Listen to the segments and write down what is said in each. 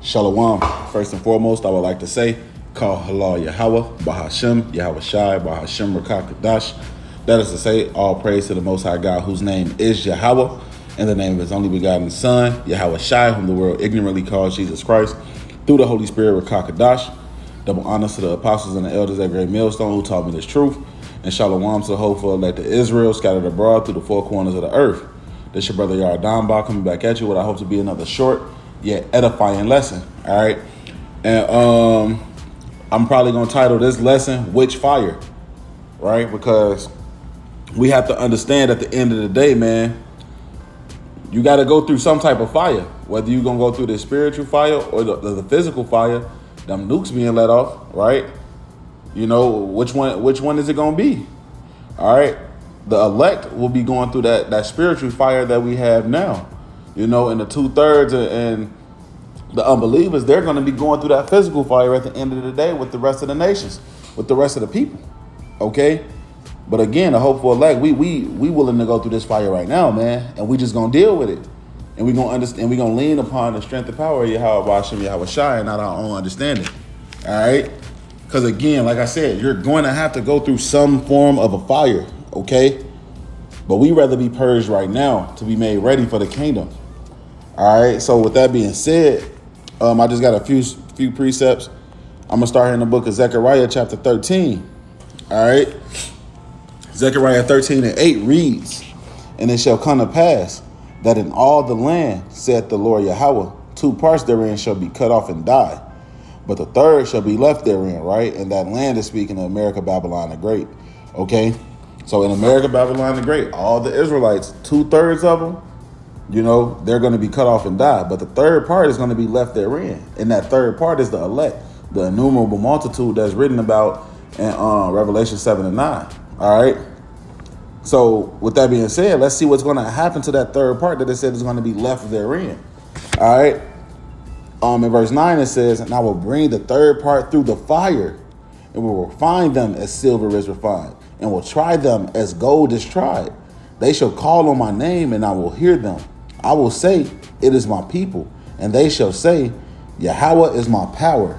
Shalom. First and foremost, I would like to say, Call Halal Yahweh, Bahashem, Yahweh Shai, Bahashem Rakakadash. That is to say, all praise to the Most High God, whose name is Yahweh, in the name of his only begotten Son, Yahweh Shai, whom the world ignorantly calls Jesus Christ, through the Holy Spirit, Rakakadash. Double honors to the apostles and the elders at Great Millstone who taught me this truth. And shalom to the hopeful elect of Israel scattered abroad through the four corners of the earth. This your brother Yardan Ba coming back at you with I hope to be another short yet edifying lesson. All right. And I'm probably gonna title this lesson Which Fire? Right? Because we have to understand at the end of the day, man, you gotta go through some type of fire. Whether you're gonna go through the spiritual fire or the physical fire, them nukes being let off, right? You know, which one is it gonna be? All right. The elect will be going through that spiritual fire that we have now. You know, and the 2/3 and the unbelievers, they're gonna be going through that physical fire at the end of the day with the rest of the nations, with the rest of the people. Okay? But again, the hopeful elect, we willing to go through this fire right now, man. And we just gonna deal with it. And we gonna understand, we gonna lean upon the strength and power of Yahweh Hashem, Yahweh Shai, and not our own understanding. All right? Because again, like I said, you're going to have to go through some form of a fire, okay? But we rather be purged right now to be made ready for the kingdom. All right, so with that being said, I just got a few precepts. I'm going to start here in the book of Zechariah chapter 13. All right? Zechariah 13:8 reads, "And it shall come to pass that in all the land, saith the Lord Yahweh, 2 parts therein shall be cut off and die. But the third shall be left therein," right? And that land is speaking of America, Babylon the Great. Okay? So in America, Babylon the Great, all the Israelites, 2/3 of them, you know, they're going to be cut off and die. But the third part is going to be left therein. And that third part is the elect, the innumerable multitude that's written about in Revelation 7 and 9. All right? So with that being said, let's see what's going to happen to that third part that it said is going to be left therein. All right? In verse 9 it says, "And I will bring the third part through the fire, and will refine them as silver is refined, and will try them as gold is tried. They shall call on my name, and I will hear them. I will say, it is my people, and they shall say, Yahweh is my power.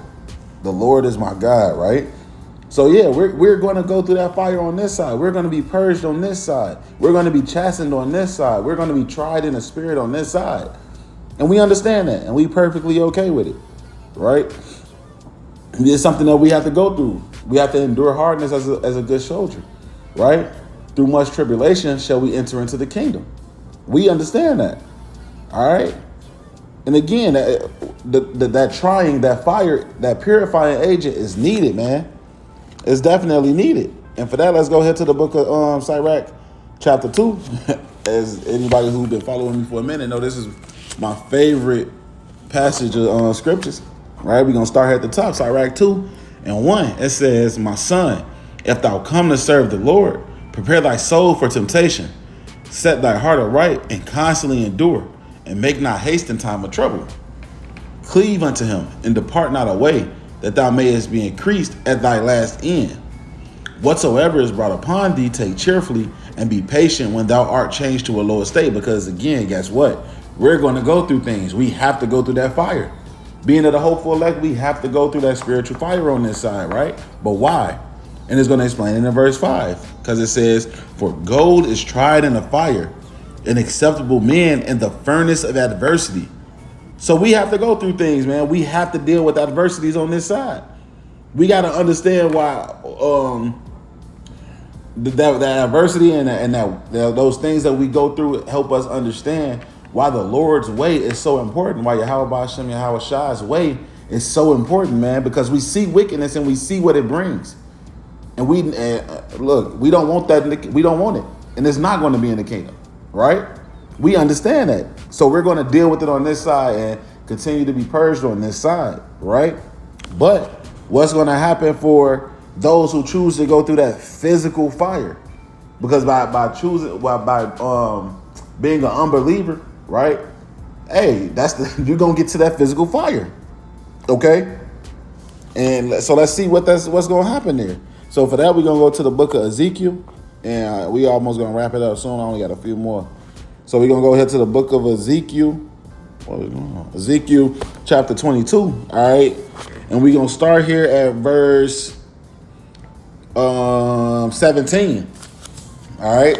The Lord is my God," right? So yeah, we're going to go through that fire on this side. We're going to be purged on this side. We're going to be chastened on this side. We're going to be tried in the spirit on this side. And we understand that, and we perfectly okay with it, right? It's something that we have to go through. We have to endure hardness as a good soldier, right? Through much tribulation shall we enter into the kingdom. We understand that, all right? And again, that trying, that fire, that purifying agent is needed, man. It's definitely needed. And for that, let's go ahead to the book of Sirach chapter 2. As anybody who's been following me for a minute know, this is my favorite passage of scriptures, right? We're going to start here at the top, Sirach 2 and 1. It says, "My son, if thou come to serve the Lord, prepare thy soul for temptation. Set thy heart aright and constantly endure, and make not haste in time of trouble. Cleave unto him and depart not away, that thou mayest be increased at thy last end. Whatsoever is brought upon thee, take cheerfully, and be patient when thou art changed to a lower state." Because again, guess what? We're going to go through things. We have to go through that fire. Being of the hopeful elect, we have to go through that spiritual fire on this side, right? But why? And it's going to explain it in verse 5. Because it says, "For gold is tried in the fire, and acceptable men in the furnace of adversity." So we have to go through things, man. We have to deal with adversities on this side. We got to understand why that adversity and those things that we go through help us understand why the Lord's way is so important, why Yahweh Hashem, Yahweh Shai's way is so important, man, because we see wickedness and we see what it brings. And look, we don't want that. We don't want it. And it's not going to be in the kingdom, right? We understand that. So we're going to deal with it on this side and continue to be purged on this side, right? But what's going to happen for those who choose to go through that physical fire? Because by being an unbeliever, right? Hey, you're going to get to that physical fire. Okay? And so let's see what's going to happen there. So for that, we're going to go to the book of Ezekiel, and we almost going to wrap it up soon. I only got a few more. So we're going to go ahead to the book of Ezekiel, What is going on? Ezekiel chapter 22. All right. And we're going to start here at verse 17. All right.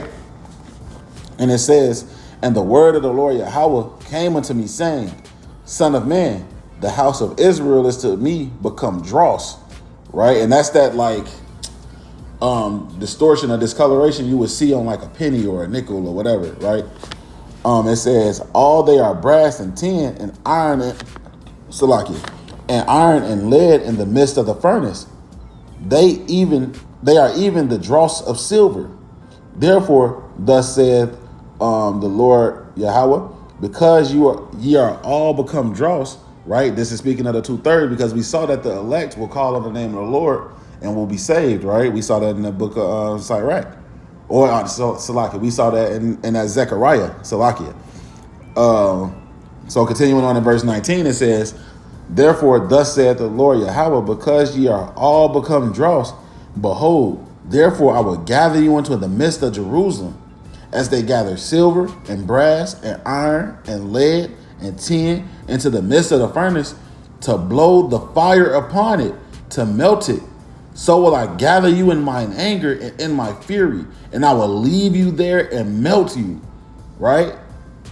And it says, and the word of the Lord Yahweh came unto me, saying, Son of man, the house of Israel is to me become dross. Right. And that's that like distortion or discoloration you would see on like a penny or a nickel or whatever. Right. It says, all they are brass and tin and iron and and iron and lead in the midst of the furnace. They are even the dross of silver. Therefore, thus saith the Lord Yahweh, because ye are all become dross, right? This is speaking of the 2/3, because we saw that the elect will call on the name of the Lord and will be saved, right? We saw that in the book of Sirach. Or Salakia. We saw that in that Zechariah, Salakia. So continuing on in verse 19, it says, therefore, thus saith the Lord Yahweh, because ye are all become dross, behold, therefore I will gather you into the midst of Jerusalem, as they gather silver and brass and iron and lead and tin into the midst of the furnace, to blow the fire upon it, to melt it. So will I gather you in mine anger and in my fury, and I will leave you there and melt you. Right?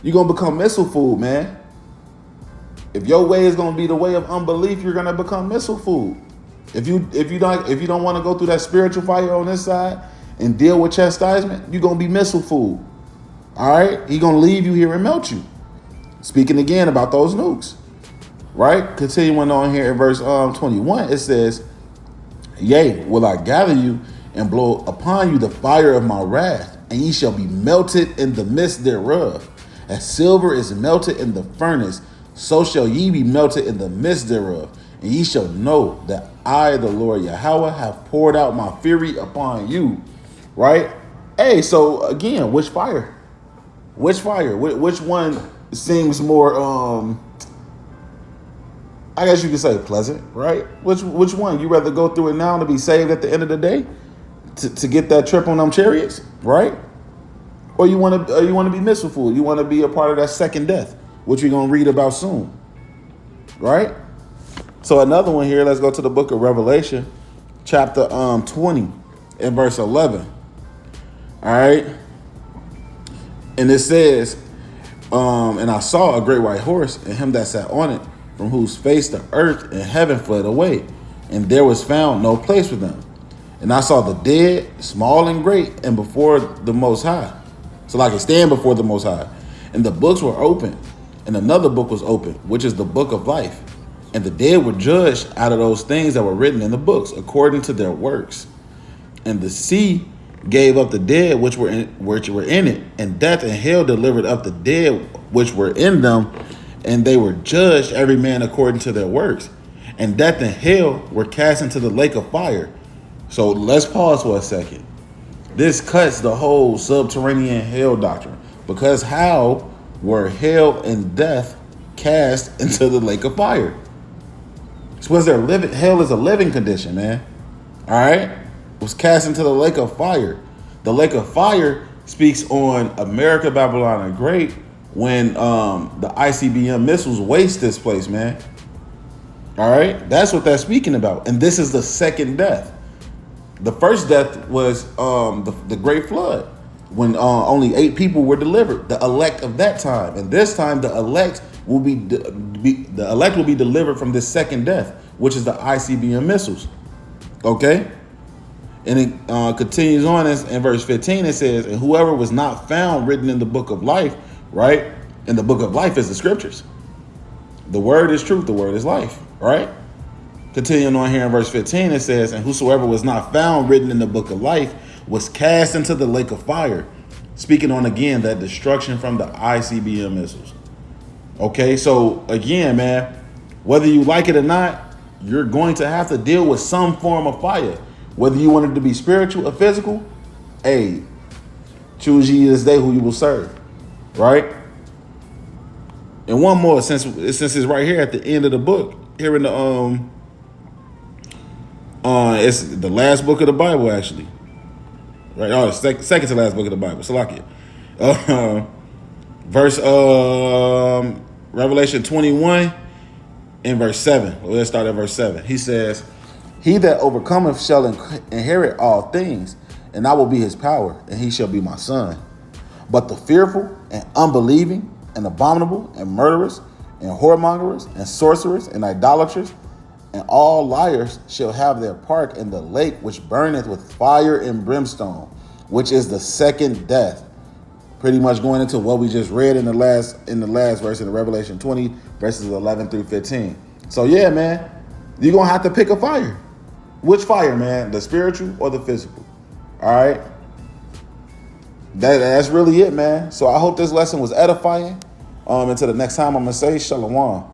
You're gonna become missile food, man. If your way is gonna be the way of unbelief, you're gonna become missile food. If you don't want to go through that spiritual fire on this side and deal with chastisement, you're gonna be missile food. All right? He's gonna leave you here and melt you. Speaking again about those nukes. Right? Continuing on here in verse 21, it says, yea, will I gather you and blow upon you the fire of my wrath, and ye shall be melted in the midst thereof. As silver is melted in the furnace, so shall ye be melted in the midst thereof. And ye shall know that I, the Lord Yahweh, have poured out my fury upon you. Right? Hey, so again, which fire? Which fire? Which one seems more, I guess you could say pleasant, right? Which one? You rather go through it now to be saved at the end of the day, to get that trip on them chariots, right? Or you want to be merciful? You want to be a part of that second death, which we're gonna read about soon, right? So another one here. Let's go to the book of Revelation, chapter 20, and verse 11. All right, and it says, and I saw a great white horse, and him that sat on it, from whose face the earth and heaven fled away, and there was found no place for them. And I saw the dead, small and great, and before the Most High. So like it stand before the Most High. And the books were open, and another book was open, which is the book of life. And the dead were judged out of those things that were written in the books, according to their works. And the sea gave up the dead which were in it, and death and hell delivered up the dead which were in them, and they were judged every man according to their works. And death and hell were cast into the lake of fire. So let's pause for a second. This cuts the whole subterranean hell doctrine, because how were hell and death cast into the lake of fire? Was there living? Hell is a living condition, man. All right, it was cast into the lake of fire. The lake of fire speaks on America, Babylon, and Great, when the ICBM missiles waste this place, man. All right, that's what that's speaking about, and this is the second death. The first death was the Great Flood, when only 8 people were delivered, the elect of that time. And this time, the elect will be delivered from this second death, which is the ICBM missiles. Okay, and it continues on in verse 15. It says, "And whoever was not found written in the book of life," right? And the book of life is the scriptures. The word is truth. The word is life. Right? Continuing on here in verse 15, it says, "And whosoever was not found written in the book of life was cast into the lake of fire." Speaking on again that destruction from the ICBM missiles. Okay, so again, man, whether you like it or not, you're going to have to deal with some form of fire. Whether you want it to be spiritual or physical, hey, choose ye this day who you will serve. Right? And one more, since it's right here at the end of the book, here in the it's the last book of the Bible, actually. Right? Oh, second to last book of the Bible. Salakia. Verse Revelation 21 in verse 7. Let's start at verse 7. He says, he that overcometh shall inherit all things, and I will be his power, and he shall be my son. But the fearful and unbelieving and abominable and murderers and whoremongers and sorcerers and idolaters and all liars shall have their part in the lake which burneth with fire and brimstone, which is the second death. Pretty much going into what we just read in the last verse in the Revelation 20, verses 11 through 15. So yeah, man, you're gonna have to pick a fire. Which fire, man? The spiritual or the physical? All right. That's really it, man. So I hope this lesson was edifying. Until the next time, I'm gonna say shalom.